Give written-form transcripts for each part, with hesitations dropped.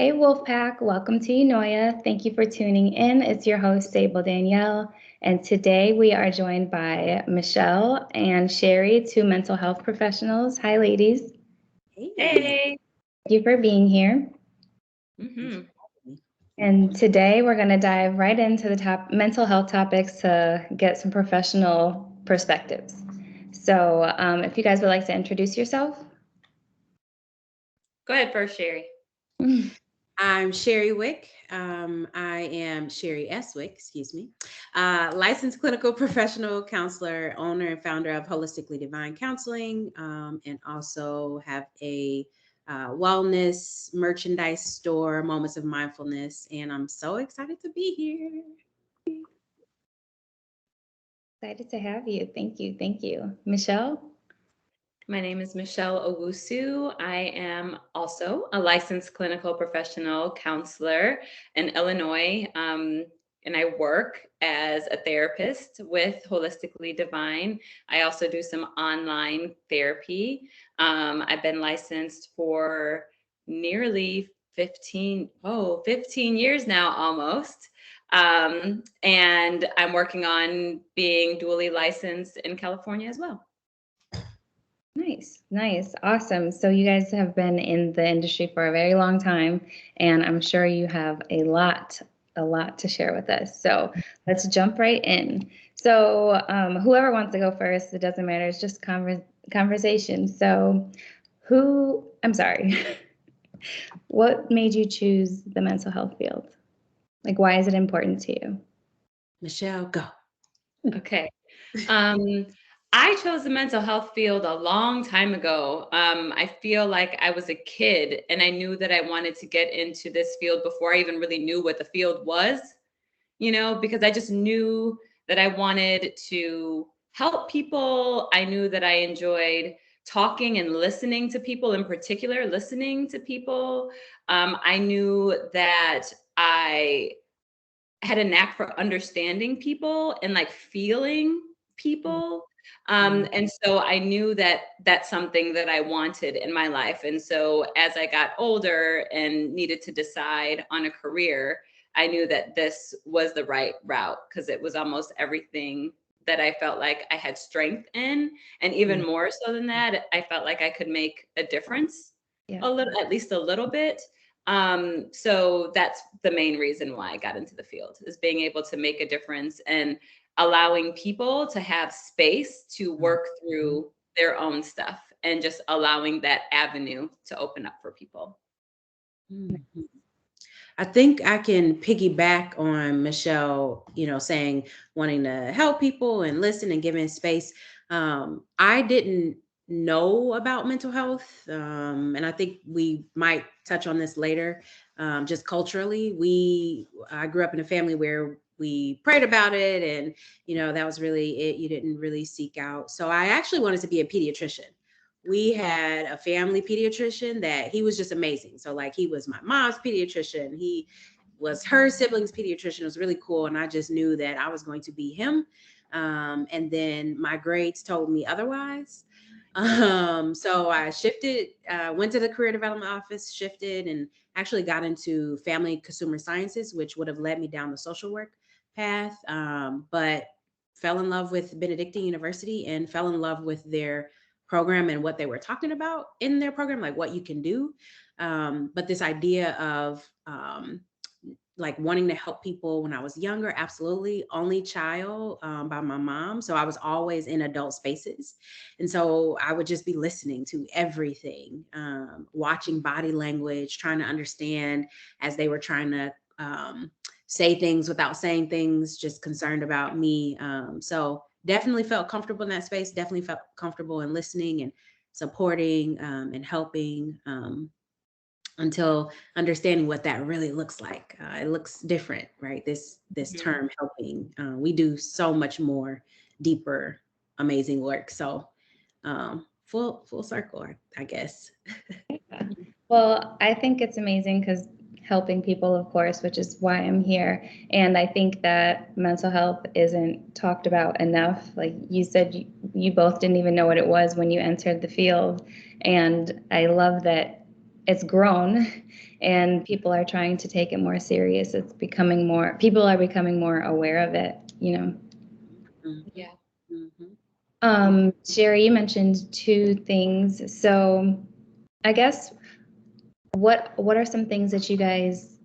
Hey Wolfpack, welcome to Eunoia. Thank you for tuning in. It's your host, Sable Danielle, and today we are joined by Michelle and Sherri, two mental health professionals. Hi, ladies. Hey. Thank you for being here. Mm-hmm. And today we're going to dive right into the top mental health topics to get some professional perspectives. So, if you guys would like to introduce yourself. Go ahead first, Sherri. I'm Sherri Wick. I am Sherri S. Wick, excuse me. Licensed clinical professional counselor, owner and founder of Holistically Divine Counseling, and also have a wellness merchandise store, Moments of Mindfulness. And I'm so excited to be here. Excited to have you. Thank you. Thank you. Michelle? My name is Michelle Owusu. I am also a licensed clinical professional counselor in Illinois, and I work as a therapist with Holistically Divine. I also do some online therapy. I've been licensed for nearly 15 years now almost. And I'm working on being dually licensed in California as well. Nice, awesome. So you guys have been in the industry for a very long time, and I'm sure you have a lot to share with us. So let's jump right in. So whoever wants to go first, it doesn't matter. It's just conversation. So I'm sorry, what made you choose the mental health field? Like, why is it important to you? Michelle, go. Okay. I chose the mental health field a long time ago. I feel like I was a kid and I knew that I wanted to get into this field before I even really knew what the field was, because I just knew that I wanted to help people. I knew that I enjoyed talking and listening to people, in particular, listening to people. I knew that I had a knack for understanding people and like feeling people. And so I knew that that's something that I wanted in my life. And so as I got older and needed to decide on a career, I knew that this was the right route because it was almost everything that I felt like I had strength in. And even more so than that, I felt like I could make a difference at least a little bit. So that's the main reason why I got into the field, is being able to make a difference and allowing people to have space to work through their own stuff and just allowing that avenue to open up for people. I think I can piggyback on Michelle, saying wanting to help people and listen and giving space. I didn't know about mental health. And I think we might touch on this later. Just culturally, I grew up in a family where we prayed about it, and that was really it. You didn't really seek out. So I actually wanted to be a pediatrician. We had a family pediatrician that he was just amazing. So like, he was my mom's pediatrician. He was her sibling's pediatrician. It was really cool. And I just knew that I was going to be him. And then my grades told me otherwise. So I shifted, went to the career development office, shifted, and actually got into family consumer sciences, which would have led me down the social work path. But fell in love with Benedictine University and fell in love with their program and what they were talking about in their program, like what you can do. But this idea of like wanting to help people when I was younger, absolutely. Only child by my mom. So I was always in adult spaces. And so I would just be listening to everything, watching body language, trying to understand as they were trying to say things without saying things, just concerned about me. So definitely felt comfortable in that space, definitely felt comfortable in listening and supporting and helping. Until understanding what that really looks like. It looks different, right? This term helping. We do so much more deeper, amazing work. So full circle, I guess. Well, I think it's amazing because helping people, of course, which is why I'm here. And I think that mental health isn't talked about enough. Like you said, you both didn't even know what it was when you entered the field. And I love that it's grown and people are trying to take it more serious. It's becoming more, people are becoming more aware of it, you know. Yeah. Sherri, you mentioned two things. So I guess what are some things that you guys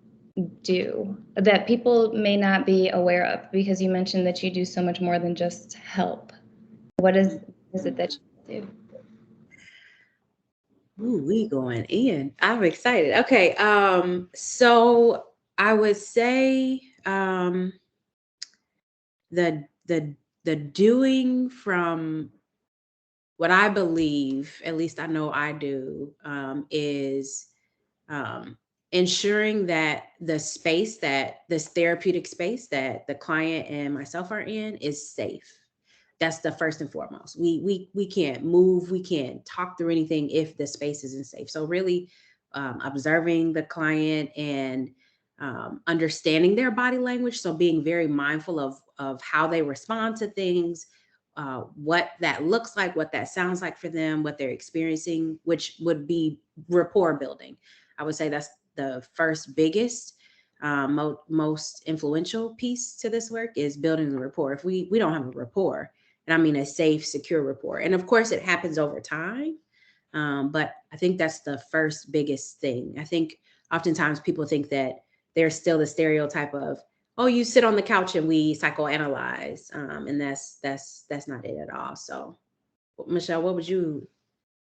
do that people may not be aware of? Because you mentioned that you do so much more than just help. What is it that you do? Ooh, we going in. I'm excited. Okay. So I would say the doing from what I believe, at least I know I do, is ensuring that the space, that this therapeutic space that the client and myself are in is safe. That's the first and foremost. We can't move, we can't talk through anything if the space isn't safe. So really observing the client and understanding their body language. So being very mindful of how they respond to things, what that looks like, what that sounds like for them, what they're experiencing, which would be rapport building. I would say that's the first biggest, most influential piece to this work is building the rapport. If we don't have a rapport, and I mean a safe, secure rapport, and of course it happens over time, but I think that's the first biggest thing. I think oftentimes people think that there's still the stereotype of, oh, you sit on the couch and we psychoanalyze, and that's not it at all. So, Michelle, what would you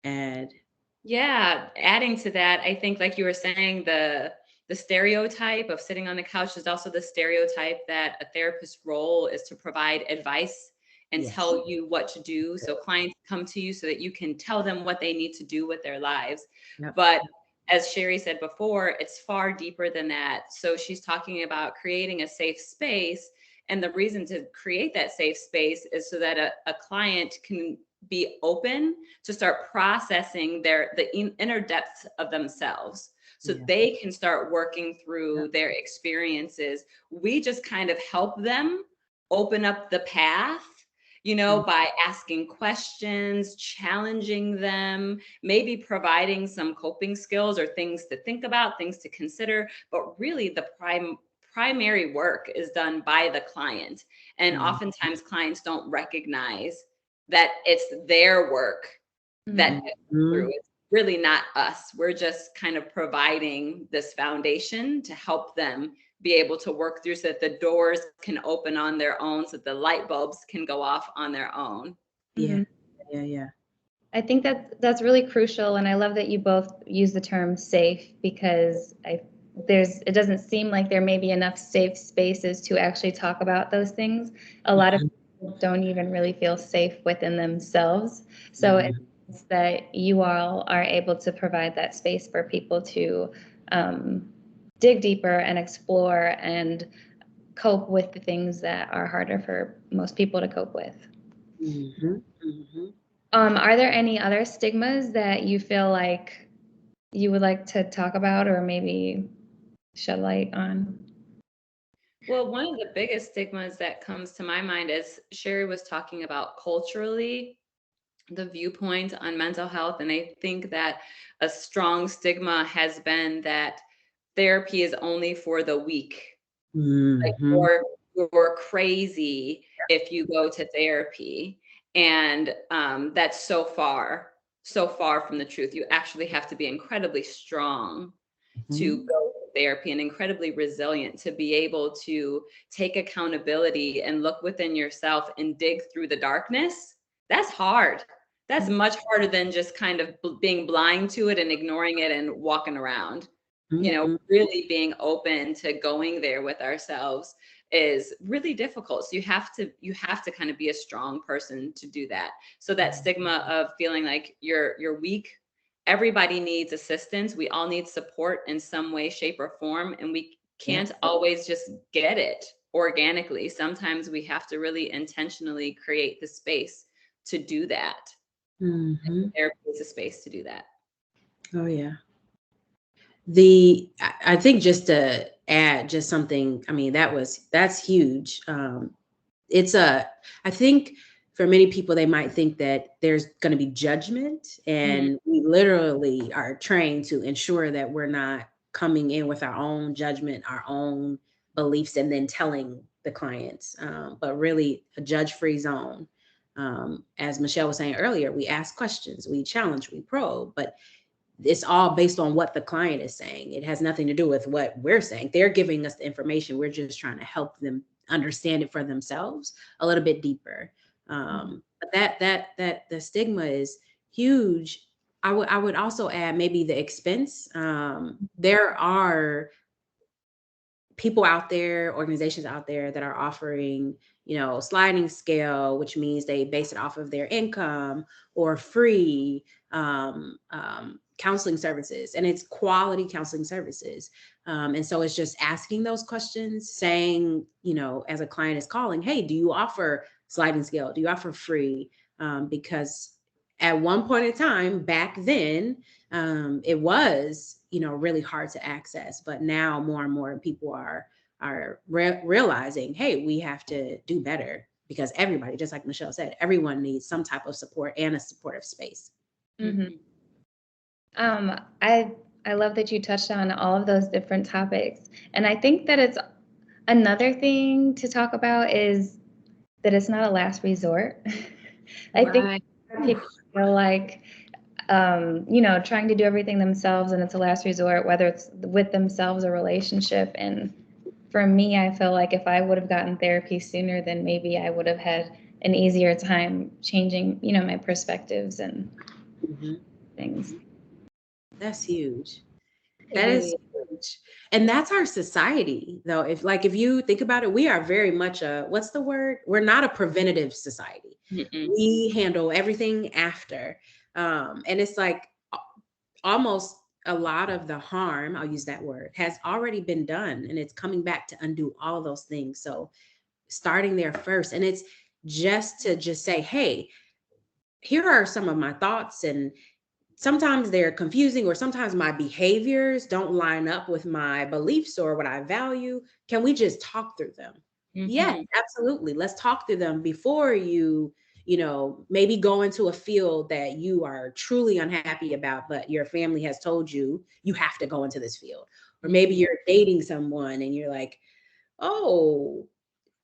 add? Yeah, adding to that, I think like you were saying, the stereotype of sitting on the couch is also the stereotype that a therapist's role is to provide advice and Yes. tell you what to do. So clients come to you so that you can tell them what they need to do with their lives. Yep. But as Sherri said before, it's far deeper than that. So she's talking about creating a safe space. And the reason to create that safe space is so that a client can be open to start processing the inner depths of themselves, so Yeah. they can start working through their experiences. We just kind of help them open up the path, by asking questions, challenging them, maybe providing some coping skills or things to think about, things to consider. But really the primary work is done by the client. And oftentimes clients don't recognize that it's their work that gets through. It's really not us. We're just kind of providing this foundation to help them be able to work through so that the doors can open on their own, so that the light bulbs can go off on their own. Yeah. Yeah. I think that's really crucial, and I love that you both use the term safe, because it doesn't seem like there may be enough safe spaces to actually talk about those things. A lot of people don't even really feel safe within themselves. So it's that you all are able to provide that space for people to dig deeper and explore and cope with the things that are harder for most people to cope with. Are there any other stigmas that you feel like you would like to talk about or maybe shed light on? Well, one of the biggest stigmas that comes to my mind, as Sherri was talking about culturally, the viewpoint on mental health. And I think that a strong stigma has been that therapy is only for the weak. Like you're crazy if you go to therapy. And that's so far from the truth. You actually have to be incredibly strong to go to therapy and incredibly resilient to be able to take accountability and look within yourself and dig through the darkness. That's hard. That's much harder than just kind of being blind to it and ignoring it and walking around. Really being open to going there with ourselves is really difficult. So you have to kind of be a strong person to do that. So that stigma of feeling like you're weak, everybody needs assistance. We all need support in some way, shape, or form. And we can't always just get it organically. Sometimes we have to really intentionally create the space to do that. Therapy is a space to do that. Oh yeah. I think just to add just something, I mean, that's huge. I think for many people, they might think that there's going to be judgment, and we literally are trained to ensure that we're not coming in with our own judgment, our own beliefs, and then telling the clients, but really a judge-free zone. As Michelle was saying earlier, we ask questions, we challenge, we probe, but it's all based on what the client is saying. It has nothing to do with what we're saying. They're giving us the information. We're just trying to help them understand it for themselves a little bit deeper. But that the stigma is huge. I would also add maybe the expense. There are people out there, organizations out there that are offering, sliding scale, which means they base it off of their income, or free counseling services, and it's quality counseling services. And so it's just asking those questions, saying, as a client is calling, hey, do you offer sliding scale? Do you offer free? Because at one point in time back then, it was, really hard to access, but now more and more people are realizing, hey, we have to do better, because everybody, just like Michelle said, everyone needs some type of support and a supportive space. I love that you touched on all of those different topics, and I think that it's another thing to talk about is that it's not a last resort. I think people feel like trying to do everything themselves and it's a last resort, whether it's with themselves or relationship. And for me, I feel like if I would have gotten therapy sooner, then maybe I would have had an easier time changing, my perspectives and things. That's huge. That is huge. And that's our society, though. If you think about it, we are very much what's the word? We're not a preventative society. We handle everything after. And it's like almost a lot of the harm, I'll use that word, has already been done, and it's coming back to undo all of those things. So starting there first, and it's just to say, hey, here are some of my thoughts, and sometimes they're confusing, or sometimes my behaviors don't line up with my beliefs or what I value. Can we just talk through them? Yes, absolutely. Let's talk through them before you maybe go into a field that you are truly unhappy about, but your family has told you you have to go into this field. Or maybe you're dating someone and you're like, oh,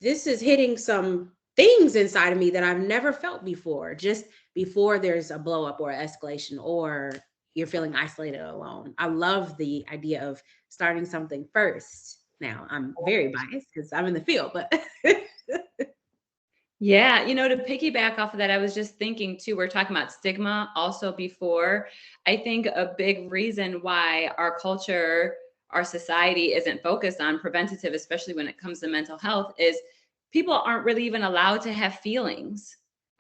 this is hitting some things inside of me that I've never felt before, just before there's a blow up or escalation, or you're feeling isolated or alone. I love the idea of starting something first. Now, I'm very biased because I'm in the field, but yeah, to piggyback off of that, I was just thinking too, we're talking about stigma also before. I think a big reason why our culture, our society isn't focused on preventative, especially when it comes to mental health, is people aren't really even allowed to have feelings.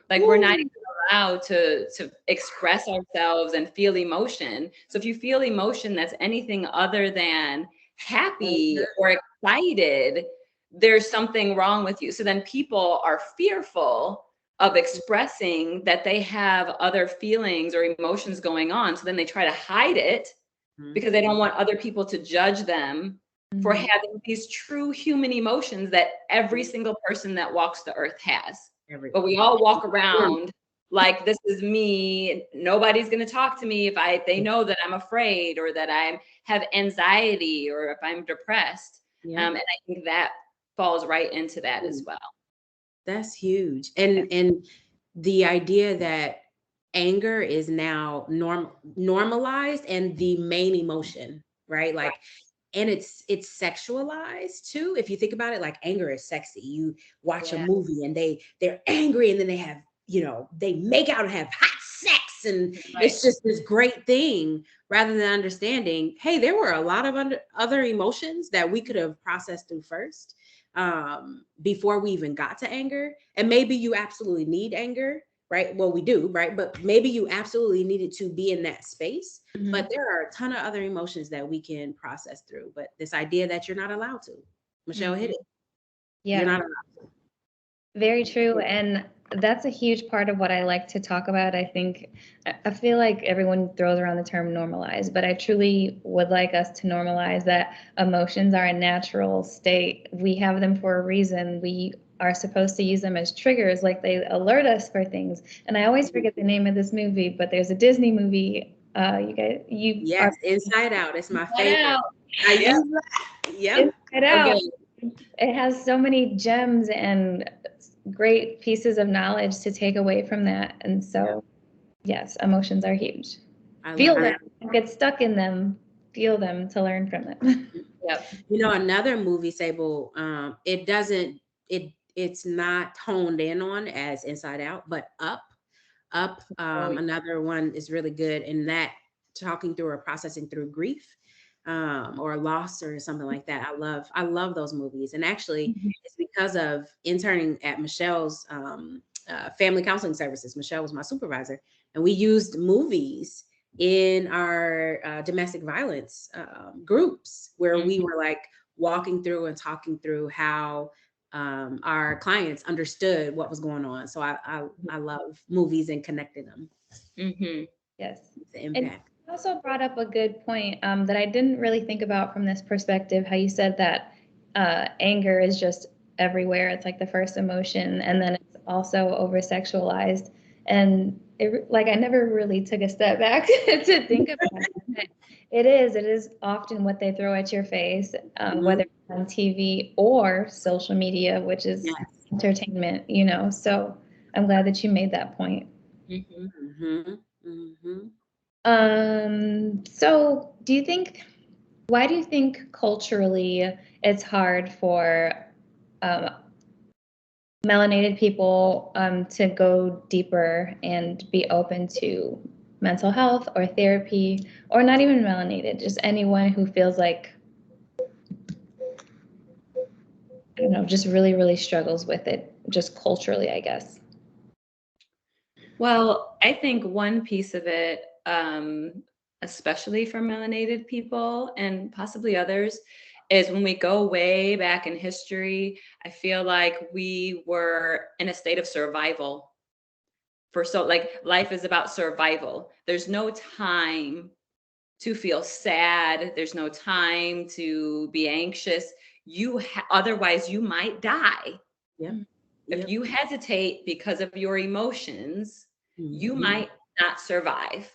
Like we're not even allowed to express ourselves and feel emotion. So if you feel emotion that's anything other than happy or excited, there's something wrong with you. So then people are fearful of expressing that they have other feelings or emotions going on. So then they try to hide it because they don't want other people to judge them for having these true human emotions that every single person that walks the earth has. But we all walk around like, this is me. Nobody's going to talk to me if they know that I'm afraid, or that I have anxiety, or if I'm depressed. And I think that falls right into that as well. That's huge. And the idea that anger is now normalized and the main emotion, right? Like, and it's sexualized too. If you think about it, like anger is sexy. You watch a movie and they're angry, and then they have, they make out and have hot sex, and it's just this great thing, rather than understanding, hey, there were a lot of other emotions that we could have processed through first, before we even got to anger. And maybe you absolutely need anger, right? Well, we do, right? But maybe you absolutely needed to be in that space. But there are a ton of other emotions that we can process through. But this idea that you're not allowed to, Michelle hit it. Yeah. You're not allowed to. Very true. And that's a huge part of what I like to talk about. I feel like everyone throws around the term normalized, but I truly would like us to normalize that emotions are a natural state. We have them for a reason. We are supposed to use them as triggers, like they alert us for things. And I always forget the name of this movie, but there's a Disney movie. Yes, Inside Out. It's my favorite. Out. I Yep. use that. Yep. Inside Out. Okay. It has so many gems and great pieces of knowledge to take away from that. And so, yes, emotions are huge. Feel them, get stuck in them, feel them to learn from them. Yep. You know, another movie, Sable, it's not honed in on as Inside Out, but Up, another one is really good in that, talking through or processing through grief, or loss or something like that. I love those movies. And actually, it's because of interning at Michelle's family counseling services. Michelle was my supervisor, and we used movies in our domestic violence groups, where we were like walking through and talking through how our clients understood what was going on. So I love movies and connecting them. Yes. The impact. You also brought up a good point that I didn't really think about from this perspective, how you said that anger is just everywhere. It's like the first emotion, and then it's also over sexualized. And I never really took a step back to think about it. It is often what they throw at your face, whether it's on TV or social media, which is entertainment, so I'm glad that you made that point. So why do you think culturally it's hard for melanated people to go deeper and be open to mental health or therapy, or not even melanated, just anyone who feels like, I don't know, just really, really struggles with it, just culturally, I guess? Well, I think one piece of it, especially for melanated people and possibly others, is when we go way back in history, I feel like we were in a state of survival. Life is about survival. There's no time to feel sad. There's no time to be anxious. Otherwise you might die. If you hesitate because of your emotions, you might not survive.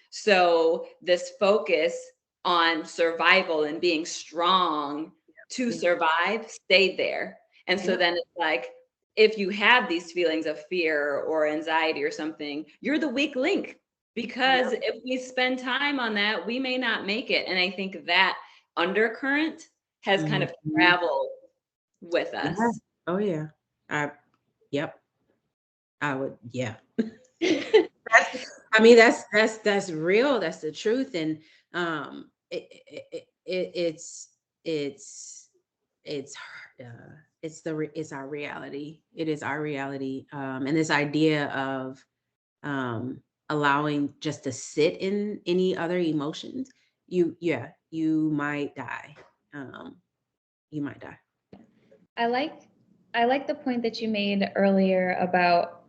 So this focus on survival and being strong to survive stayed there. And so then it's like, if you have these feelings of fear or anxiety or something, you're the weak link, because if we spend time on that, we may not make it. And I think that undercurrent has kind of traveled with us. Oh yeah. Yep. I would, yeah. That's real. That's the truth. And it's our reality. It is our reality. And this idea of allowing just to sit in any other emotions, you might die. You might die. I like the point that you made earlier about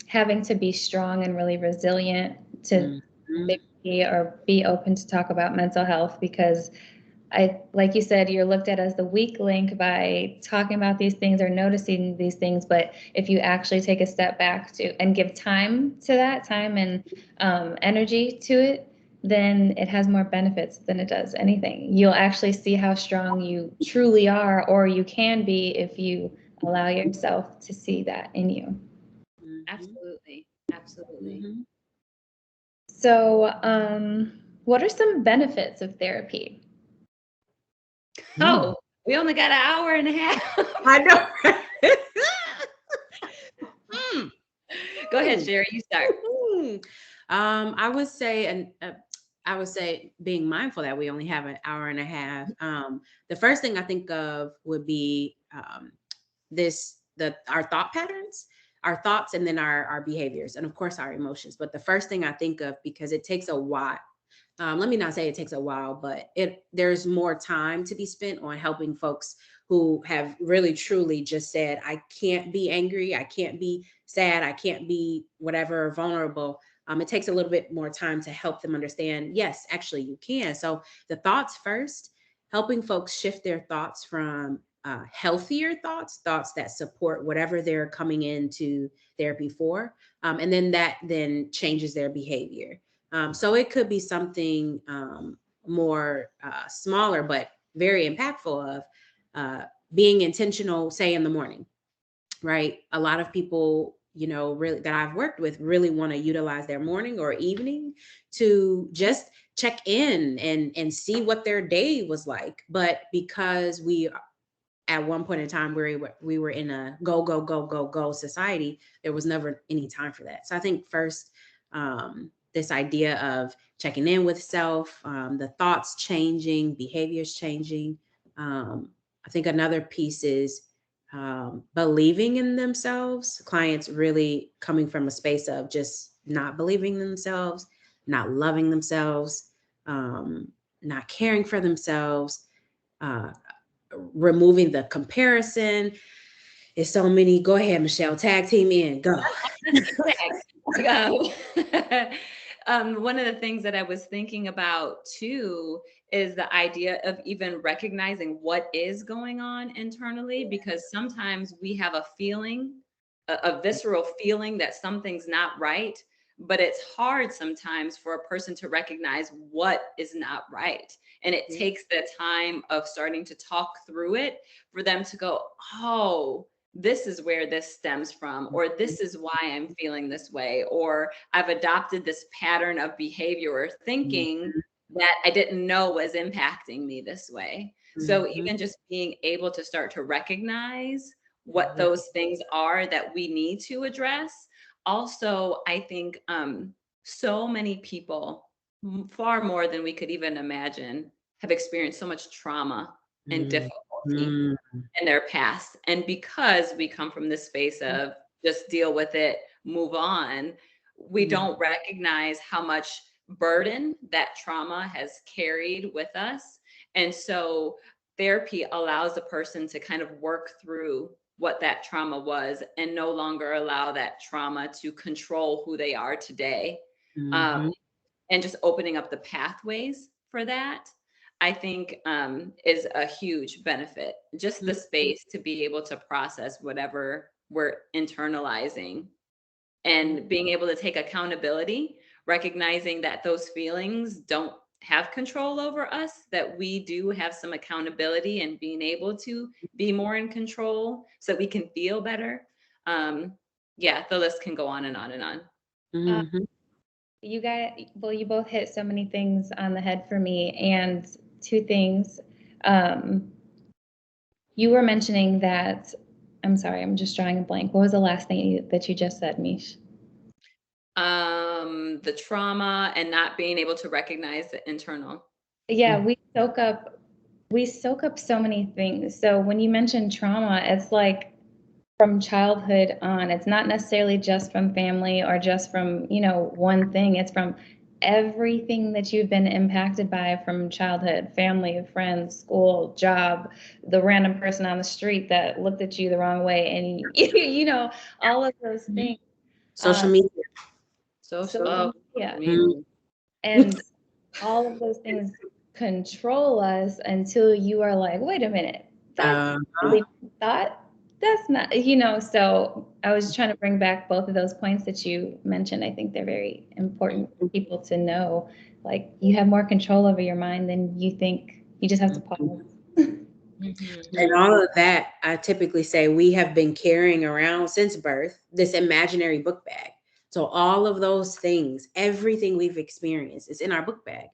having to be strong and really resilient to be open to talk about mental health, because like you said, you're looked at as the weak link by talking about these things or noticing these things. But if you actually take a step back and give time to that, time and energy to it, then it has more benefits than it does anything. You'll actually see how strong you truly are, or you can be, if you allow yourself to see that in you. Absolutely. So, what are some benefits of therapy? Oh, we only got an hour and a half. I know. Go ahead, Sherri, you start. I would say being mindful that we only have an hour and a half. The first thing I think of would be our thought patterns, our thoughts, and then our behaviors, and of course our emotions. But the first thing I think of, because it takes a while, let me not say it takes a while, but there's more time to be spent on helping folks who have really truly just said, I can't be angry, I can't be sad, I can't be whatever, vulnerable. It takes a little bit more time to help them understand, yes, actually you can. So the thoughts first, helping folks shift their thoughts from healthier thoughts that support whatever they're coming into therapy for. And then that then changes their behavior. So it could be something more smaller, but very impactful of being intentional, say in the morning, right? A lot of people, really that I've worked with really want to utilize their morning or evening to just check in and see what their day was like. But because we at one point in time we were in a go go go go go society, there was never any time for that. So I think first, this idea of checking in with self, the thoughts changing, behaviors changing. I think another piece is believing in themselves. Clients really coming from a space of just not believing in themselves, not loving themselves, not caring for themselves, removing the comparison. It's so many. Go ahead, Michelle. Tag team in. Go. One of the things that I was thinking about too is the idea of even recognizing what is going on internally, because sometimes we have a feeling, a visceral feeling that something's not right, but it's hard sometimes for a person to recognize what is not right. And it takes the time of starting to talk through it for them to go, oh, this is where this stems from, or this is why I'm feeling this way, or I've adopted this pattern of behavior or thinking that I didn't know was impacting me this way. So even just being able to start to recognize what those things are that we need to address. Also, I think so many people, far more than we could even imagine, have experienced so much trauma and difficulty in their past. And because we come from this space of just deal with it, move on, we don't recognize how much burden that trauma has carried with us. And so therapy allows a person to kind of work through what that trauma was and no longer allow that trauma to control who they are today. And just opening up the pathways for that, I think is a huge benefit. Just the space to be able to process whatever we're internalizing and being able to take accountability, recognizing that those feelings don't have control over us, that we do have some accountability and being able to be more in control so that we can feel better. Yeah, the list can go on and on and on. You both hit so many things on the head for me. And two things. You were mentioning that, I'm sorry, I'm just drawing a blank. What was the last thing that you just said, Mish? The trauma and not being able to recognize the internal. Yeah, we soak up so many things. So when you mention trauma, it's like from childhood on. It's not necessarily just from family or just from, one thing. It's from everything that you've been impacted by from childhood, family, friends, school, job, the random person on the street that looked at you the wrong way, and all of those things. Social media. Social media. And all of those things control us until you are like, wait a minute, that's really thought. That's not, so I was trying to bring back both of those points that you mentioned. I think they're very important for people to know. Like, you have more control over your mind than you think. You just have to pause. And all of that, I typically say we have been carrying around since birth, this imaginary book bag. So all of those things, everything we've experienced is in our book bag.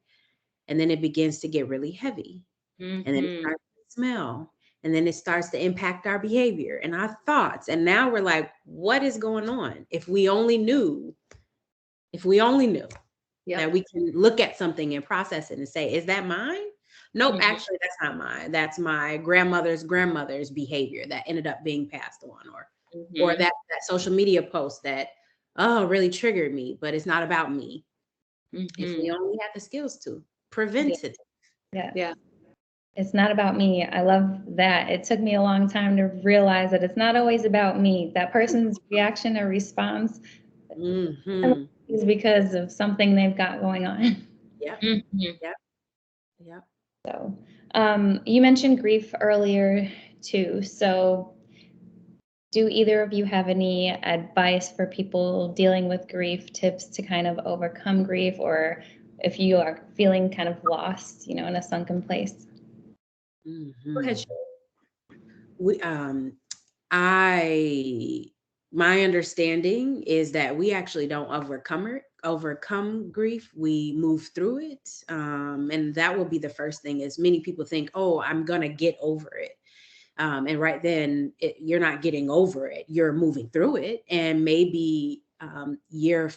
And then it begins to get really heavy. And then it starts to smell. And then it starts to impact our behavior and our thoughts. And now we're like, what is going on? If we only knew that we can look at something and process it and say, is that mine? Nope, actually, that's not mine. That's my grandmother's behavior that ended up being passed on, or that social media post that, really triggered me, but it's not about me. If we only had the skills to prevent it. Yeah. It's not about me. I love that. It took me a long time to realize that it's not always about me. That person's reaction or response Mm-hmm. is because of something they've got going on. Yep. Mhm. Yep. Yep. So, you mentioned grief earlier too. So, do either of you have any advice for people dealing with grief, tips to kind of overcome grief, or if you are feeling kind of lost, in a sunken place? Go ahead, Mm-hmm. Sherri. We I my understanding is that we actually don't overcome grief. We move through it. And that will be the first thing. Is many people think, oh, I'm gonna get over it. And right then you're not getting over it, you're moving through it. And maybe year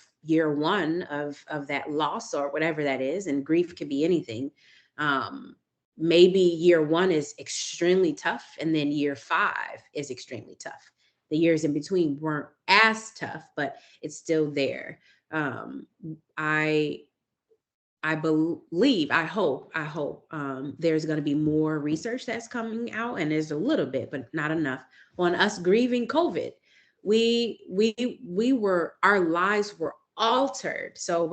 one of that loss or whatever that is, and grief could be anything. um, Maybe year one is extremely tough, and then year five is extremely tough. The years in between weren't as tough, but it's still there. um, i I believe, I hope there's going to be more research that's coming out, and there's a little bit, but not enough, on us grieving COVID. We were, our lives were altered, so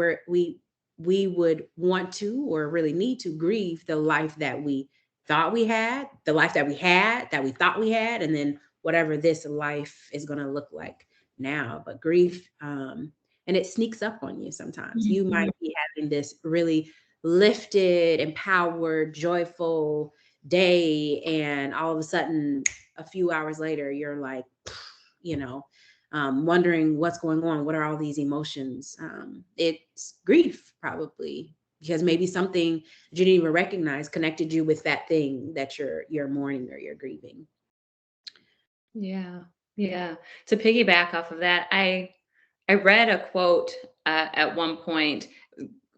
we would want to, or really need to, grieve the life that we thought we had, the life that we had, that we thought we had, and then whatever this life is going to look like now. But grief, and it sneaks up on you sometimes. You might Mhm. be having this really lifted, empowered, joyful day, and all of a sudden, a few hours later, you're like, you know, wondering what's going on. What are all these emotions? It's grief, probably, because maybe something you didn't even recognize connected you with that thing that you're mourning or you're grieving. Yeah. Yeah. To piggyback off of that, I read a quote at one point,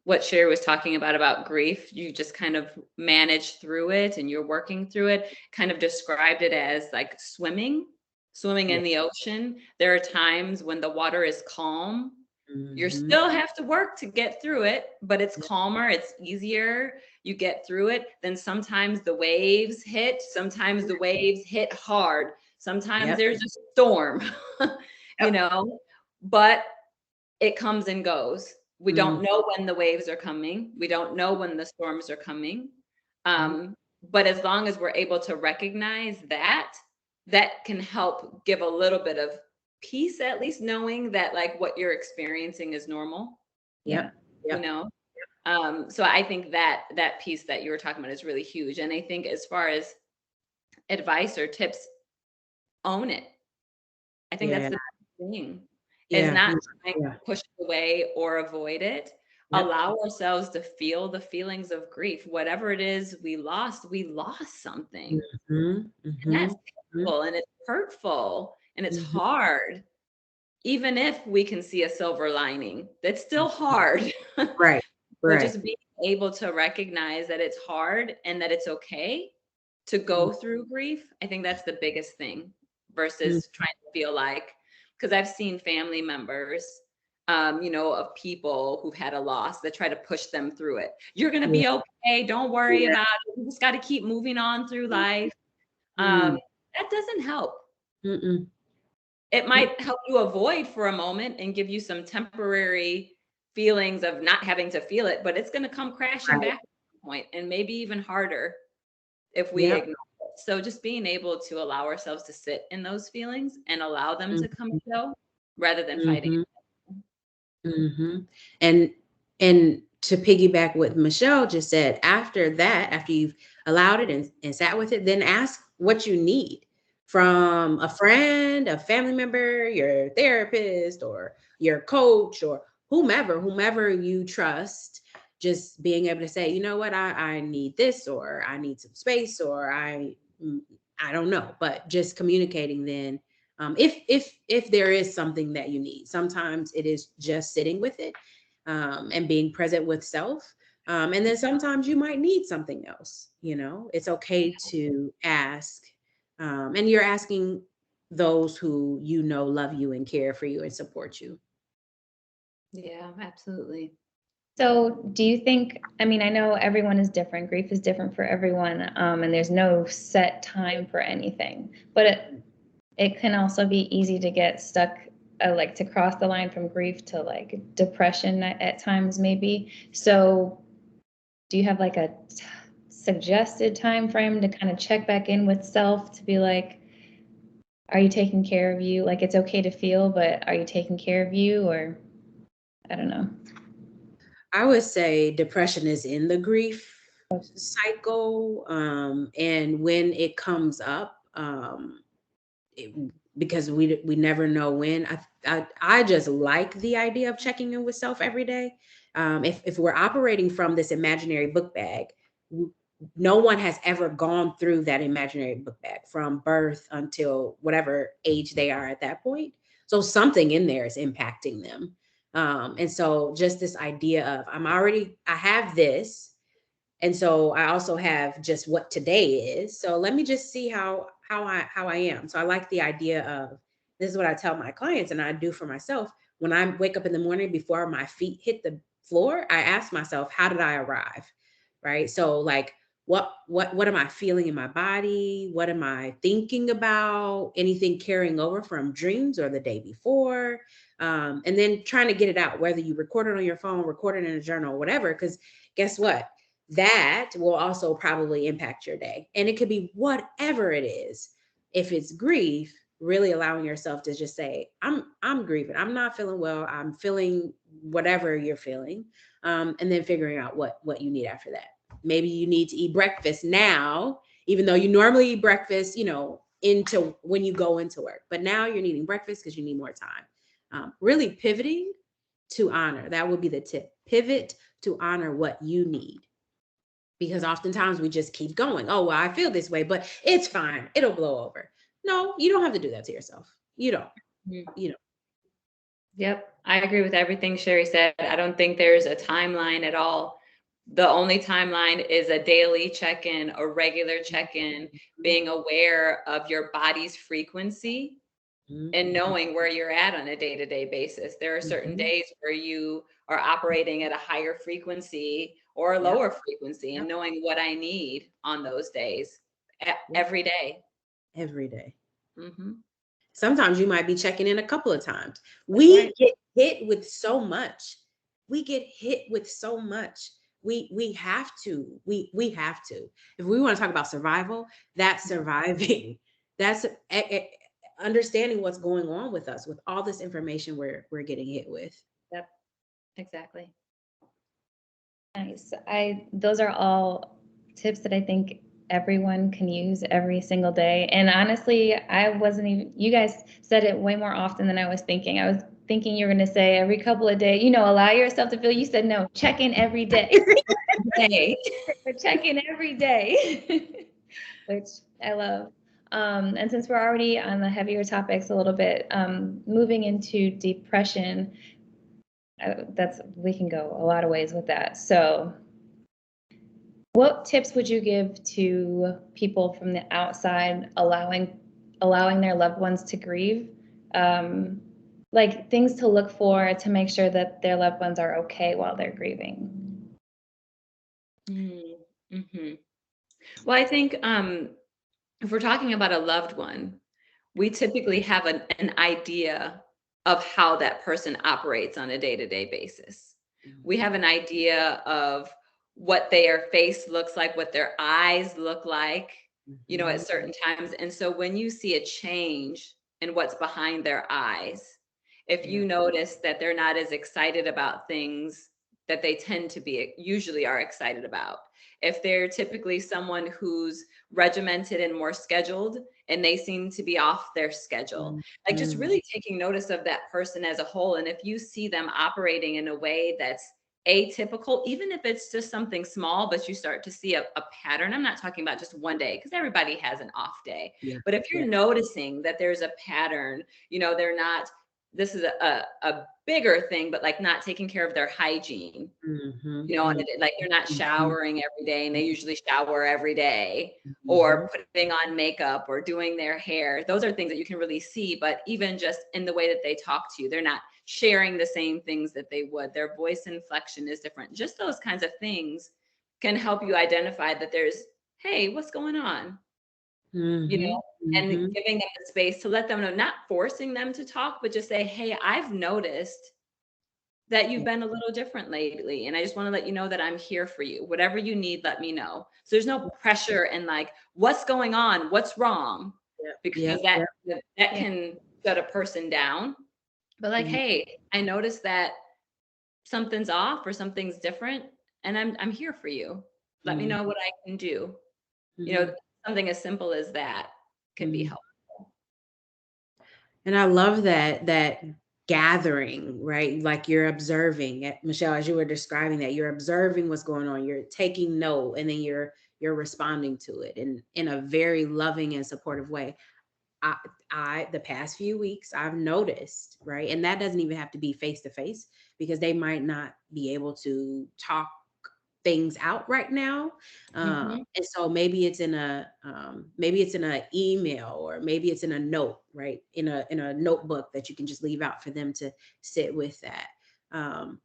what Sherri was talking about grief. You just kind of manage through it and you're working through it. Kind of described it as like swimming Yeah. in the ocean. There are times when the water is calm. You Hmm. still have to work to get through it, but it's calmer, it's easier. You get through it. Then sometimes the waves hit, sometimes the waves hit hard. Sometimes Yep. there's a storm, you Yep. know, but it comes and goes. We Mm, don't know when the waves are coming. We don't know when the storms are coming. yep. But as long as we're able to recognize that, that can help give a little bit of peace, at least knowing that like what you're experiencing is normal, Yeah. Yep. you Yep. know? So I think that that piece that you were talking about is really huge. And I think as far as advice or tips, own it. I think that's Yeah. the thing, is Yeah. not Yeah. trying Yeah. to push it away or avoid it. Yep. Allow ourselves to feel the feelings of grief. Whatever it is we lost something. Mhm. And that's Mhm. Mhm. painful and it's hurtful and it's Mhm. hard. Even if we can see a silver lining, that's still hard. Right. So Right. just being able to recognize that it's hard and that it's okay to Mm, go through grief, I think that's the biggest thing mm, versus trying to feel like, because I've seen family members, of people who've had a loss that try to push them through it. You're gonna yeah. be okay. Don't worry Yeah. about it. You just got to keep moving on through life. Mm, That doesn't help. mm-mm. It Mm, might help you avoid for a moment and give you some temporary feelings of not having to feel it, but it's going to come crashing right. back at some point and maybe even harder if we Yep. ignore it. So just being able to allow ourselves to sit in those feelings and allow them to come Mhm. and go rather than fighting. Mhm. Mhm. And to piggyback what Michelle just said, after that, after you've allowed it and sat with it, then ask what you need from a friend, a family member, your therapist, or your coach, or whomever you trust. Just being able to say, you know what, I need this, or I need some space, or I don't know, but just communicating then, if there is something that you need. Sometimes it is just sitting with it, and being present with self. And then sometimes you might need something else. It's okay to ask. And you're asking those who love you and care for you and support you. Yeah, absolutely. So do you think, I mean, I know everyone is different. Grief is different for everyone, and there's no set time for anything. But it can also be easy to get stuck, like to cross the line from grief to like depression at times, maybe. So do you have like a suggested time frame to kind of check back in with self to be like, are you taking care of you? Like it's okay to feel, but are you taking care of you? Or I don't know. I would say depression is in the grief cycle. And when it comes up, it, because we never know when. I just like the idea of checking in with self every day. If we're operating from this imaginary book bag, no one has ever gone through that imaginary book bag from birth until whatever age they are at that point. So something in there is impacting them. And so just this idea of I have this, and so I also have just what today is. So let me just see how I am. So I like the idea of, this is what I tell my clients and I do for myself. When I wake up in the morning before my feet hit the floor, I ask myself, how did I arrive? Right? So like what am I feeling in my body? What am I thinking about? Anything carrying over from dreams or the day before? And then trying to get it out, whether you record it on your phone, record it in a journal, whatever, because guess what? That will also probably impact your day. And it could be whatever it is. If it's grief, really allowing yourself to just say, I'm grieving. I'm not feeling well. I'm feeling whatever you're feeling. And then figuring out what you need after that. Maybe you need to eat breakfast now, even though you normally eat breakfast, into when you go into work. But now you're needing breakfast because you need more time. Really pivoting to honor. That would be the tip. Pivot to honor what you need. Because oftentimes we just keep going. Oh, well, I feel this way, but it's fine. It'll blow over. No, you don't have to do that to yourself. You don't. You know. Yep, I agree with everything Sherri said. I don't think there's a timeline at all. The only timeline is a daily check-in, a regular check-in, being aware of your body's frequency and knowing where you're at on a day-to-day basis. There are certain days where you are operating at a higher frequency or a lower frequency, and knowing what I need on those days every day. Every day. Mm-hmm. Sometimes you might be checking in a couple of times. We get hit with so much. We get hit with so much. We have to. We have to. If we want to talk about survival, that's surviving. That's understanding what's going on with us, with all this information we're getting hit with. Yep, exactly. Nice. Those are all tips that I think everyone can use every single day. And honestly, I wasn't even, you guys said it way more often than I was thinking. I was thinking you were going to say every couple of days, allow yourself to feel. You said no, check in every day. Check in every day, which I love. And since we're already on the heavier topics a little bit, moving into depression, we can go a lot of ways with that. So what tips would you give to people from the outside allowing their loved ones to grieve? Like things to look for to make sure that their loved ones are okay while they're grieving. Mm-hmm. Well, I think if we're talking about a loved one, we typically have an idea of how that person operates on a day-to-day basis. We have an idea of what their face looks like, what their eyes look like, at certain times. And so when you see a change in what's behind their eyes, if you notice that they're not as excited about things that they tend to be, usually are excited about, if they're typically someone who's regimented and more scheduled and they seem to be off their schedule, like just really taking notice of that person as a whole. And if you see them operating in a way that's atypical, even if it's just something small, but you start to see a pattern. I'm not talking about just one day because everybody has an off day, but if you're noticing that there's a pattern, they're not this is a bigger thing, but like not taking care of their hygiene. Mm-hmm. You know, and like they're not Mm-hmm. showering every day, and they usually shower every day, Mm-hmm. or putting on makeup or doing their hair. Those are things that you can really see, but even just in the way that they talk to you, they're not sharing the same things that they would. Their voice inflection is different. Just those kinds of things can help you identify that there's, hey, what's going on? Mm-hmm. You know, and Mm-hmm. giving them the space to let them know, not forcing them to talk, but just say, hey, I've noticed that you've been a little different lately. And I just want to let you know that I'm here for you. Whatever you need, let me know. So there's no pressure and like, what's going on? What's wrong? Because that can shut a person down. But like, hey, I noticed that something's off or something's different, and I'm here for you. Let me know what I can do. You know, something as simple as that can be helpful. And I love that gathering, right? Like you're observing, Michelle, as you were describing that, you're observing what's going on, you're taking note, and then you're responding to it in a very loving and supportive way. I the past few weeks I've noticed, right? And that doesn't even have to be face to face, because they might not be able to talk things out right now. And so maybe it's in a email, or maybe it's in a note, right? In a notebook that you can just leave out for them to sit with that.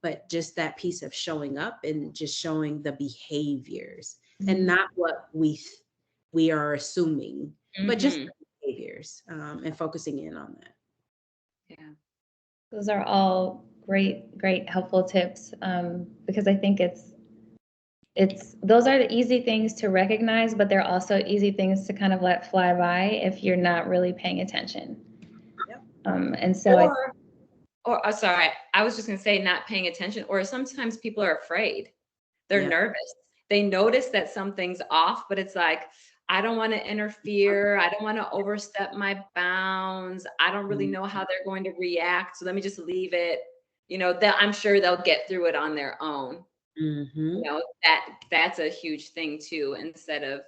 But just that piece of showing up and just showing the behaviors, and not what we are assuming, but just the behaviors, and focusing in on that. Yeah. Those are all great helpful tips, because I think those are the easy things to recognize, but they're also easy things to kind of let fly by if you're not really paying attention. Yep. And so sorry, I was just going to say not paying attention, or sometimes people are afraid. They're nervous. They notice that something's off, but it's like, I don't want to interfere. I don't want to overstep my bounds. I don't really know how they're going to react. So let me just leave it. You know, that I'm sure they'll get through it on their own. You know, that's a huge thing too, instead of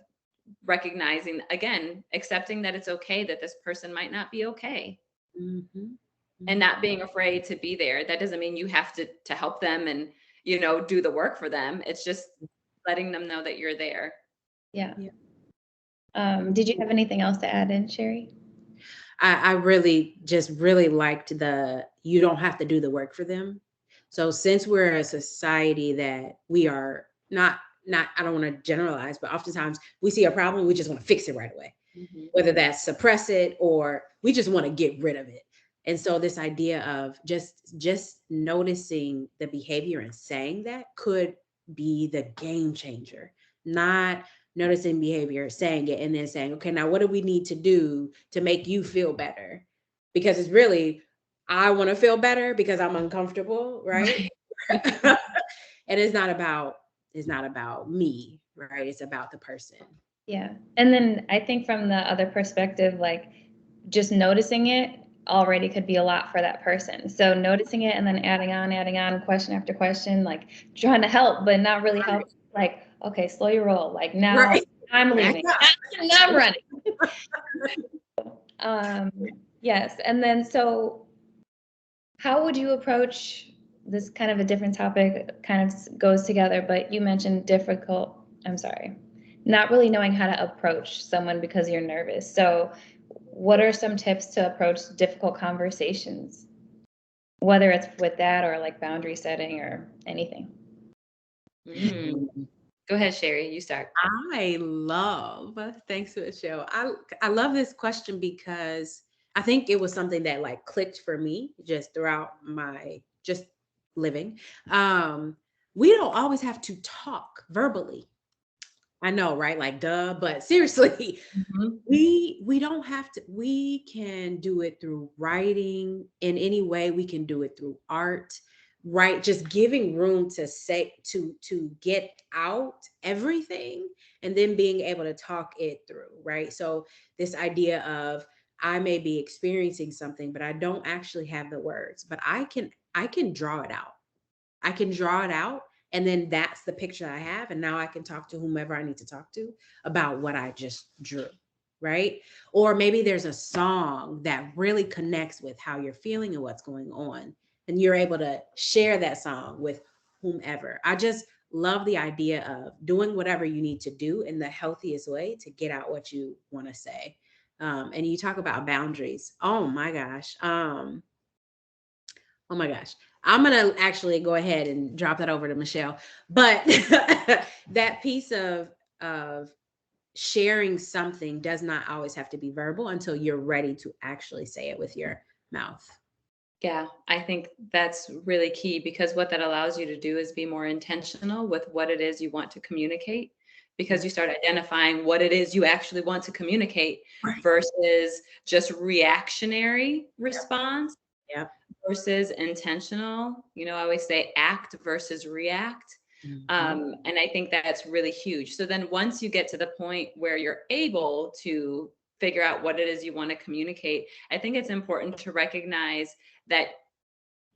recognizing, again, accepting that it's okay that this person might not be okay. And not being afraid to be there. That doesn't mean you have to help them and, you know, do the work for them. It's just letting them know that you're there. Yeah. Did you have anything else to add in, Sherri? I really liked you don't have to do the work for them. So since we're a society that we are not, I don't want to generalize, but oftentimes we see a problem, we just want to fix it right away. Whether that's suppress it or we just want to get rid of it. And so this idea of just noticing the behavior and saying that could be the game changer. Not noticing behavior, saying it, and then saying, okay, now what do we need to do to make you feel better? Because it's really, I want to feel better because I'm uncomfortable, right? And it's not about me, right? It's about the person. Yeah. And then I think from the other perspective, like just noticing it already could be a lot for that person. So noticing it and then adding on question after question, like trying to help, but not really help. Like, okay, slow your roll. Like now I'm leaving. Now I'm running. Yes. And then, so how would you approach this? Kind of a different topic, kind of goes together, but you mentioned not really knowing how to approach someone because you're nervous. So what are some tips to approach difficult conversations, whether it's with that or like boundary setting or anything? Go ahead, Sherri, you start. Thanks for the show. I love this question because I think it was something that like clicked for me just throughout my just living. We don't always have to talk verbally. I know, right? Like, duh, but seriously, we don't have to. We can do it through writing in any way. We can do it through art, right? Just giving room to say to get out everything, and then being able to talk it through, right? So this idea of, I may be experiencing something, but I don't actually have the words, but I can draw it out. I can draw it out, and then that's the picture I have. And now I can talk to whomever I need to talk to about what I just drew. right? Or maybe there's a song that really connects with how you're feeling and what's going on, and you're able to share that song with whomever. I just love the idea of doing whatever you need to do in the healthiest way to get out what you want to say. And you talk about boundaries. Oh my gosh. Oh my gosh. I'm going to actually go ahead and drop that over to Michelle. But that piece of sharing something does not always have to be verbal until you're ready to actually say it with your mouth. Yeah, I think that's really key, because what that allows you to do is be more intentional with what it is you want to communicate, because you start identifying what it is you actually want to communicate Right. versus just reactionary response Yep. versus intentional. You know, I always say act versus react. Mhm. And I think that's really huge. So then once you get to the point where you're able to figure out what it is you want to communicate, I think it's important to recognize that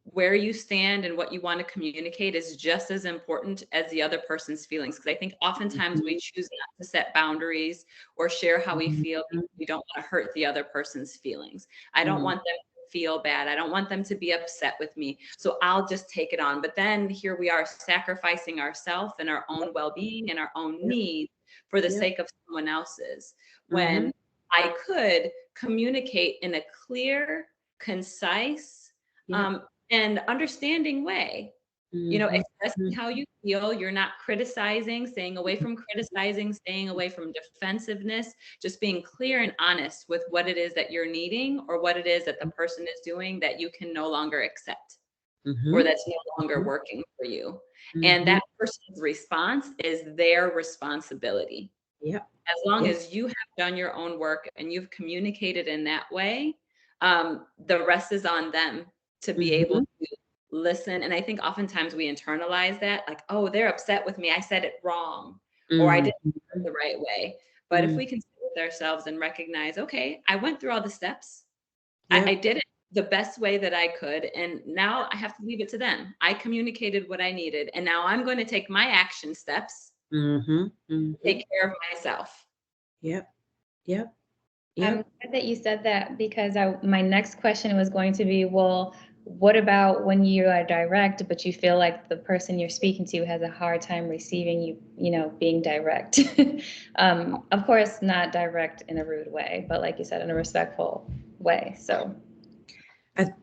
where you stand and what you want to communicate is just as important as the other person's feelings. Because I think oftentimes we Mhm. choose not to set boundaries or share how we feel Mhm. because we don't want to hurt the other person's feelings. I don't Mhm. want them to feel bad. I don't want them to be upset with me. So I'll just take it on. But then here we are sacrificing ourselves and our own well-being and our own Yep. needs for the Yep. sake of someone else's. Mhm. When I could communicate in a clear, concise, Yep. um, and understanding way, you know, Mhm. expressing how you feel. You're not criticizing, staying away from criticizing, staying away from defensiveness, just being clear and honest with what it is that you're needing or what it is that the person is doing that you can no longer accept or Mhm. that's no longer working for you. And Mhm. that person's response is their responsibility. Yep. As long Yep. as you have done your own work and you've communicated in that way, the rest is on them to be able Mhm. to listen. And I think oftentimes we internalize that, like, oh, they're upset with me. I said it wrong, or I Mhm. didn't do it the right way. But if Mhm. we can sit with ourselves and recognize, okay, I went through all the steps, I Yep. did it the best way that I could. And now I have to leave it to them. I communicated what I needed. And now I'm going to take my action steps Mhm. to Mhm. take care of myself. Yep. Yep. I'm Yep. glad that you said that because my next question was going to be, well, what about when you are direct, but you feel like the person you're speaking to has a hard time receiving you, being direct? Of course, not direct in a rude way, but like you said, in a respectful way. So,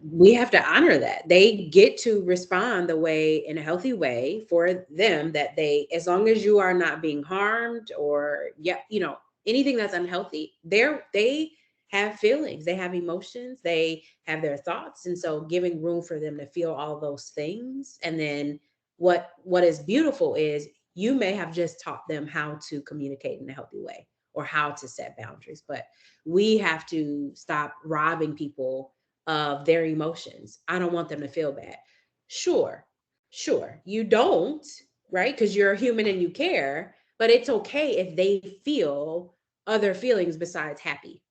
We have to honor that they get to respond the way in a healthy way for them, that they, as long as you are not being harmed or anything that's unhealthy, they have feelings, they have emotions, they have their thoughts, and so giving room for them to feel all those things. And then what is beautiful is you may have just taught them how to communicate in a healthy way or how to set boundaries, but we have to stop robbing people of their emotions. I don't want them to feel bad. Sure, sure. You don't, right? Because you're a human and you care, but it's okay if they feel other feelings besides happy,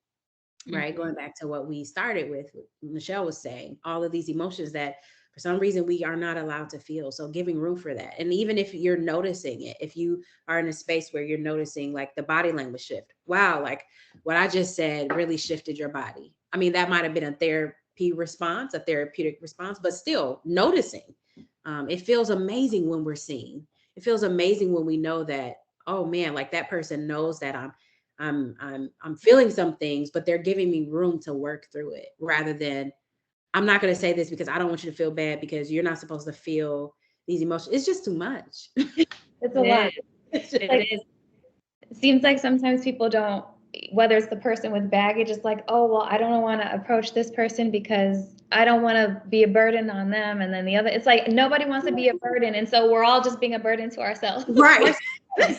right? Mhm. Going back to what we started with, what Michelle was saying, all of these emotions that for some reason we are not allowed to feel. So giving room for that. And even if you're noticing it, if you are in a space where you're noticing like the body language shift, wow, like what I just said really shifted your body. I mean, that might have been a therapy response, a therapeutic response, but still noticing. It feels amazing when we're seen. It feels amazing when we know that, oh man, like that person knows that I'm feeling some things, but they're giving me room to work through it, rather than, I'm not going to say this because I don't want you to feel bad because you're not supposed to feel these emotions. It's just too much. it's a lot. It is. It's just It like, is. it seems like sometimes people don't, whether it's the person with baggage, it's like, oh, well, I don't want to approach this person because I don't want to be a burden on them. And then the other, it's like nobody wants to be a burden. And so we're all just being a burden to ourselves. Right. Right.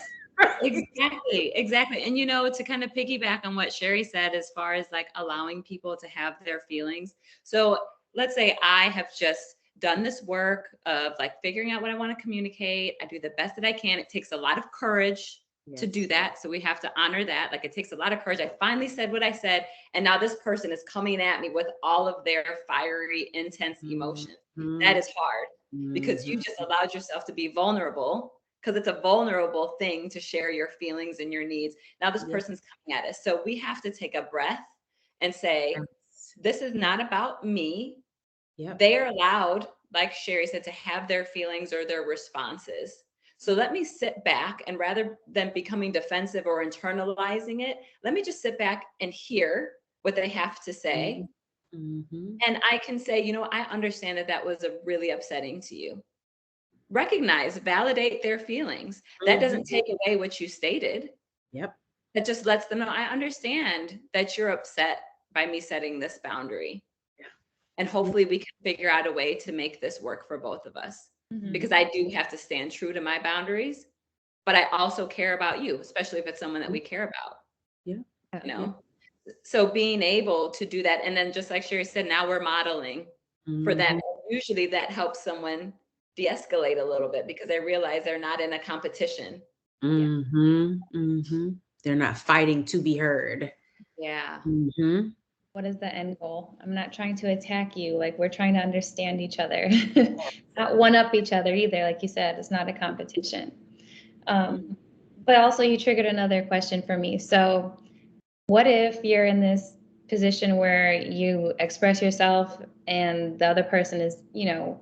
Exactly, exactly. And to kind of piggyback on what Sherri said, as far as like allowing people to have their feelings. So let's say I have just done this work of like figuring out what I want to communicate. I do the best that I can. It takes a lot of courage to do Yes. that. So we have to honor that. Like it takes a lot of courage. I finally said what I said. And now this person is coming at me with all of their fiery, intense emotions. That Mhm. is hard because you Mhm. just allowed yourself to be vulnerable because it's a vulnerable thing to share your feelings and your needs. Now this Yeah. person's coming at us. So we have to take a breath and say, Yes. this is not about me. Yep. They are allowed, like Sherri said, to have their feelings or their responses. So let me sit back, and rather than becoming defensive or internalizing it, let me just sit back and hear what they have to say. Mm-hmm. And I can say, you know, I understand that that was a really upsetting to you. Recognize, validate their feelings. That doesn't take away what you stated. Yep. That just lets them know, I understand that you're upset by me setting this boundary. Yeah. And hopefully we can figure out a way to make this work for both of us. Because I do have to stand true to my boundaries, but I also care about you, especially if it's someone that we care about. Yeah. You know? So being able to do that, and then just like Sherri said, now we're modeling for them. Usually that helps someone de-escalate a little bit because they realize they're not in a competition. Mm-hmm. Mm-hmm. They're not fighting to be heard. Yeah. Mm-hmm. What is the end goal? I'm not trying to attack you. Like, we're trying to understand each other, not one up each other either. Like you said, it's not a competition. But also you triggered another question for me. So what if you're in this position where you express yourself and the other person is, you know,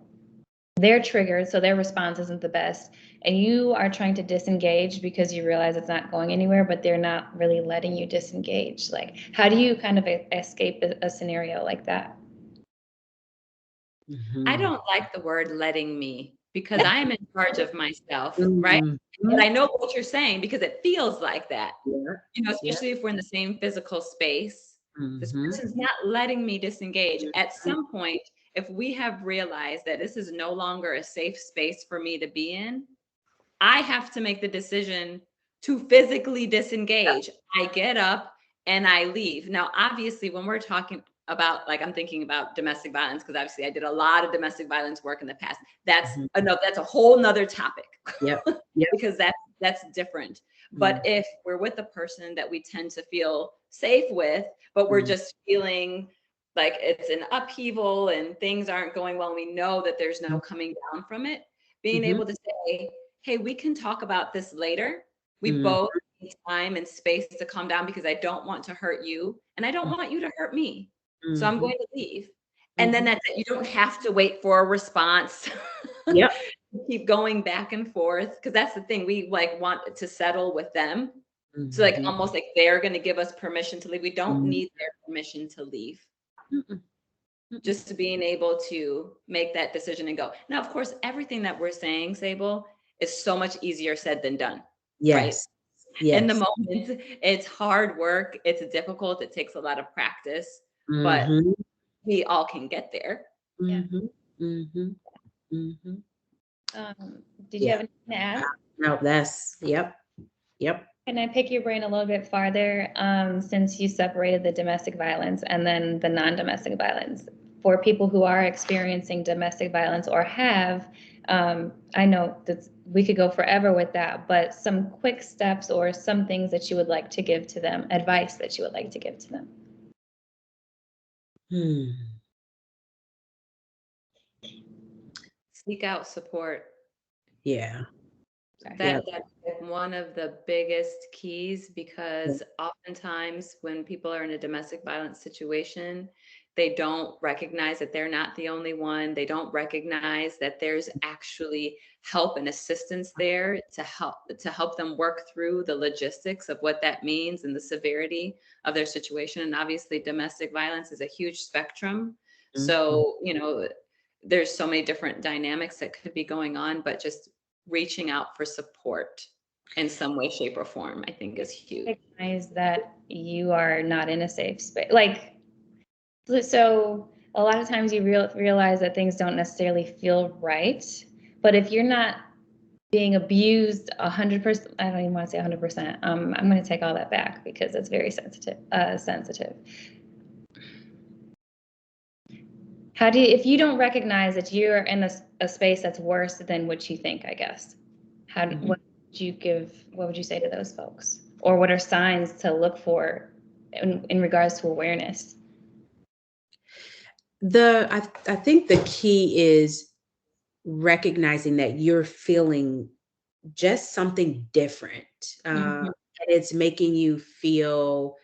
they're triggered, so their response isn't the best, and you are trying to disengage because you realize it's not going anywhere, but they're not really letting you disengage? Like, how do you kind of escape a scenario like that? I don't like the word letting me, because I am in charge of myself, right? Mm-hmm. But I know what you're saying because it feels like that. Yeah. You know, especially if we're in the same physical space. This Mm-hmm. person's not letting me disengage. At some point, if we have realized that this is no longer a safe space for me to be in, I have to make the decision to physically disengage. I get up and I leave. Now, obviously, when we're talking about, like, I'm thinking about domestic violence, because obviously I did a lot of domestic violence work in the past. That's a whole nother topic. Yep. Yep. Because that's different. But if we're with a person that we tend to feel safe with, but we're just feeling like it's an upheaval and things aren't going well, and we know that there's no coming down from it, being able to say, hey, we can talk about this later. We both need time and space to calm down, because I don't want to hurt you and I don't want you to hurt me. So I'm going to leave. And then that's it. You don't have to wait for a response. Yep. Keep going back and forth, because that's the thing, we like want to settle with them. So like almost like they're going to give us permission to leave. We don't need their permission to leave. Just being able to make that decision and go. Now, of course, everything that we're saying, Sable, is so much easier said than done. Right? Yes. In the moment, it's hard work, it's difficult, it takes a lot of practice, but we all can get there. Did you have anything to add? No, that's yep. Can I pick your brain a little bit farther, since you separated the domestic violence and then the non-domestic violence? For people who are experiencing domestic violence or have, I know that we could go forever with that, but some quick steps or some things that you would like to give to them, advice that you would like to give to them. Seek out support. Yeah. That's one of the biggest keys, because oftentimes when people are in a domestic violence situation, they don't recognize that they're not the only one. They don't recognize that there's actually help and assistance there to help them work through the logistics of what that means and the severity of their situation. And obviously domestic violence is a huge spectrum. So, you know, there's so many different dynamics that could be going on, but just reaching out for support in some way, shape, or form, I think, is huge. Recognize that you are not in a safe space. Like, so a lot of times you realize that things don't necessarily feel right, but if you're not being abused 100%, I don't even want to say 100%. I'm going to take all that back because it's very sensitive. How do you, if you don't recognize that you're in a space that's worse than what you think, I guess, what would you say to those folks? Or what are signs to look for in regards to awareness? I think the key is recognizing that you're feeling just something different. Mhm. And it's making you feel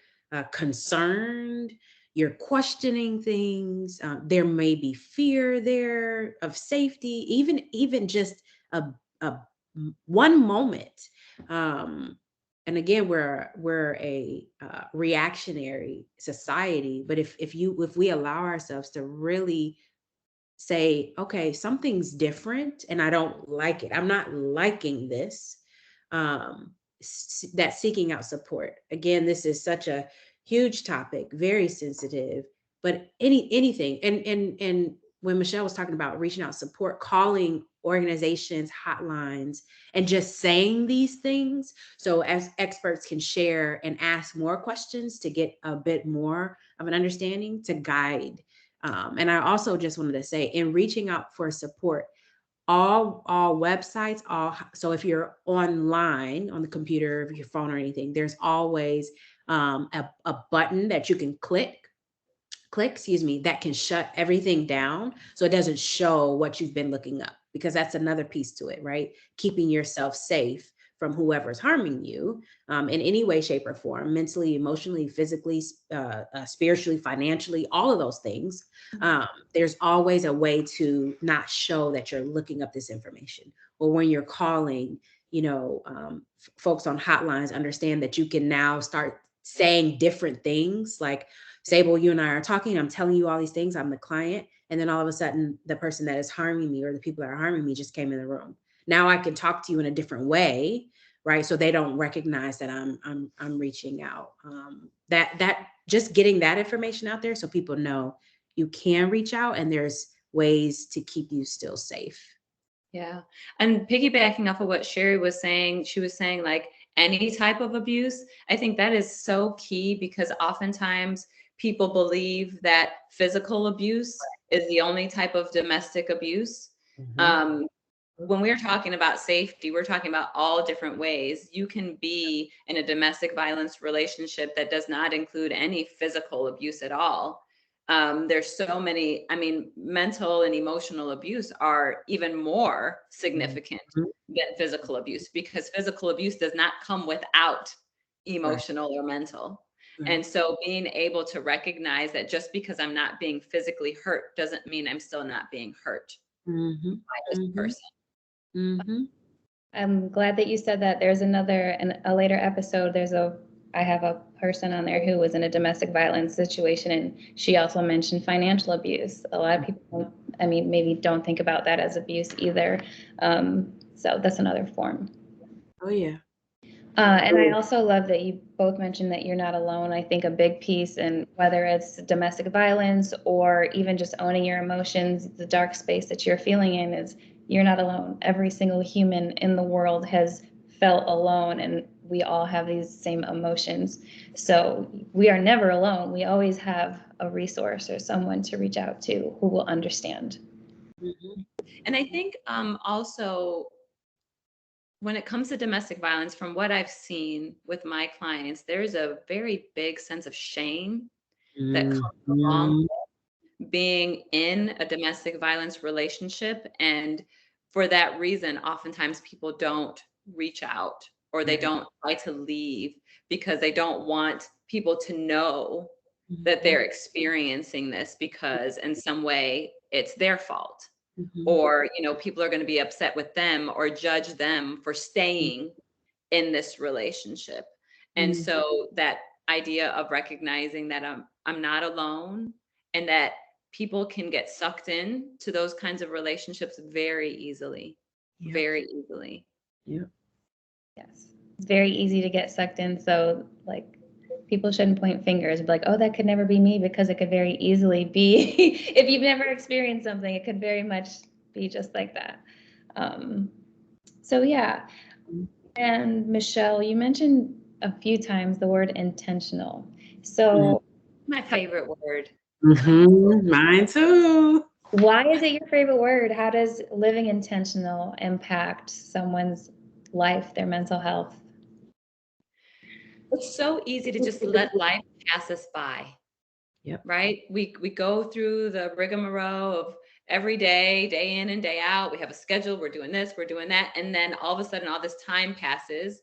concerned. You're questioning things. There may be fear there of safety, even just a one moment. Um, and again, we're a reactionary society. But if we allow ourselves to really say, okay, something's different and I don't like it. I'm not liking this. That seeking out support. Again, this is such a huge topic, very sensitive, but anything. And when Michelle was talking about reaching out support, calling organizations, hotlines, and just saying these things. So as experts can share and ask more questions to get a bit more of an understanding to guide. And I also just wanted to say, in reaching out for support, all websites, so if you're online on the computer, your phone or anything, there's always a button that you can excuse me, that can shut everything down so it doesn't show what you've been looking up, because that's another piece to it, right? Keeping yourself safe from whoever's harming you in any way, shape, or form, mentally, emotionally, physically, spiritually, financially, all of those things. There's always a way to not show that you're looking up this information. Or when you're calling, folks on hotlines understand that you can now start saying different things, like, Sable, you and I are talking, I'm telling you all these things, I'm the client. And then all of a sudden, the person that is harming me or the people that are harming me just came in the room. Now I can talk to you in a different way, right? So they don't recognize that I'm reaching out. That just getting that information out there so people know you can reach out and there's ways to keep you still safe. Yeah. And piggybacking off of what Sherri was saying, she was saying like any type of abuse. I think that is so key, because oftentimes people believe that physical abuse is the only type of domestic abuse. Um, when we're talking about safety, we're talking about all different ways. You can be in a domestic violence relationship that does not include any physical abuse at all. There's so many, I mean, mental and emotional abuse are even more significant than physical abuse, because physical abuse does not come without emotional or mental. And so being able to recognize that just because I'm not being physically hurt doesn't mean I'm still not being hurt by this person. I'm glad that you said that. There's a later episode, I have a person on there who was in a domestic violence situation, and she also mentioned financial abuse. A lot of people, maybe don't think about that as abuse either. So that's another form. Oh, yeah. And I also love that you both mentioned that you're not alone. I think a big piece, and whether it's domestic violence or even just owning your emotions, the dark space that you're feeling in, is you're not alone. Every single human in the world has felt alone, and we all have these same emotions. So we are never alone. We always have a resource or someone to reach out to who will understand. And I think also, when it comes to domestic violence, from what I've seen with my clients, there's a very big sense of shame that comes along with being in a domestic violence relationship. And for that reason, oftentimes people don't reach out, or they don't try to leave, because they don't want people to know that they're experiencing this, because in some way it's their fault. Or, people are going to be upset with them or judge them for staying in this relationship. And so that idea of recognizing that I'm not alone, and that people can get sucked in to those kinds of relationships very easily. Very easily. Yeah. Yes. It's very easy to get sucked in. So people shouldn't point fingers, be like, oh, that could never be me, because it could very easily be. If you've never experienced something, it could very much be just like that. So yeah. And Michelle, you mentioned a few times the word intentional. So My favorite word. Mine too. why is it your favorite word? How does living intentional impact someone's life, their mental health? It's so easy to just let life pass us by. Yep. Right? We go through the rigmarole of every day in and day out. We have a schedule. We're doing this, we're doing that. And then all of a sudden, all this time passes.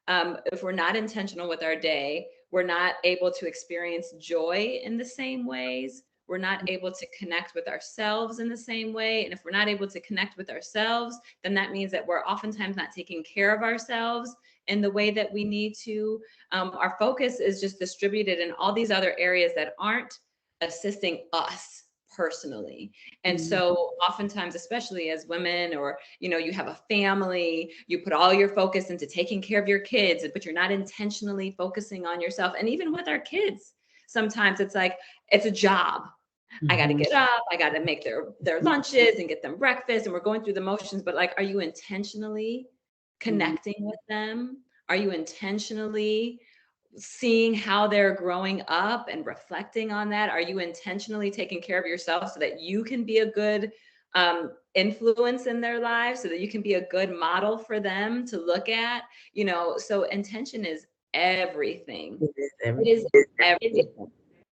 If we're not intentional with our day, we're not able to experience joy in the same ways. We're not able to connect with ourselves in the same way. And if we're not able to connect with ourselves, then that means that we're oftentimes not taking care of ourselves in the way that we need to. Our focus is just distributed in all these other areas that aren't assisting us personally. And so oftentimes, especially as women, or, you know, you have a family, you put all your focus into taking care of your kids, but you're not intentionally focusing on yourself. And even with our kids, sometimes it's like, it's a job. I got to get up, I got to make their lunches and get them breakfast, and we're going through the motions. But like, are you intentionally connecting with them? Are you intentionally seeing how they're growing up and reflecting on that? Are you intentionally taking care of yourself so that you can be a good influence in their lives, so that you can be a good model for them to look at? You know, so intention is everything. It is everything.